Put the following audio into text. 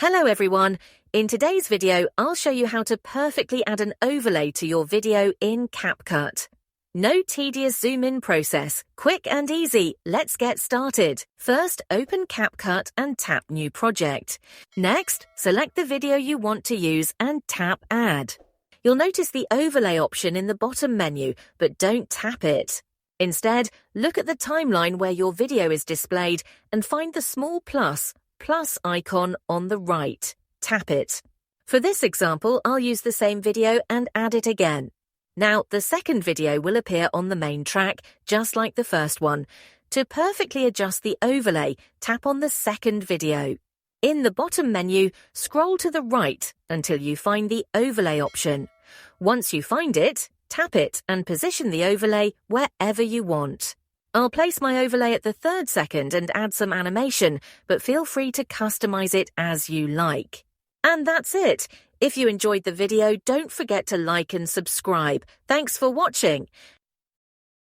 Hello everyone! In today's video, I'll show you how to perfectly add an overlay to your video in Capcut. No tedious zoom-in process, quick and easy, let's get started. First, open Capcut and tap New Project. Next, select the video you want to use and tap Add. You'll notice the overlay option in the bottom menu, but don't tap it. Instead, look at the timeline where your video is displayed and find the small plus icon on the right. Tap it. For this example, I'll use the same video and add it again. Now, the second video will appear on the main track, just like the first one. To perfectly adjust the overlay, tap on the second video. In the bottom menu, scroll to the right until you find the overlay option. Once you find it, tap it and position the overlay wherever you want. I'll place my overlay at the 3rd second and add some animation, but feel free to customize it as you like. And that's it. If you enjoyed the video, don't forget to like and subscribe. Thanks for watching.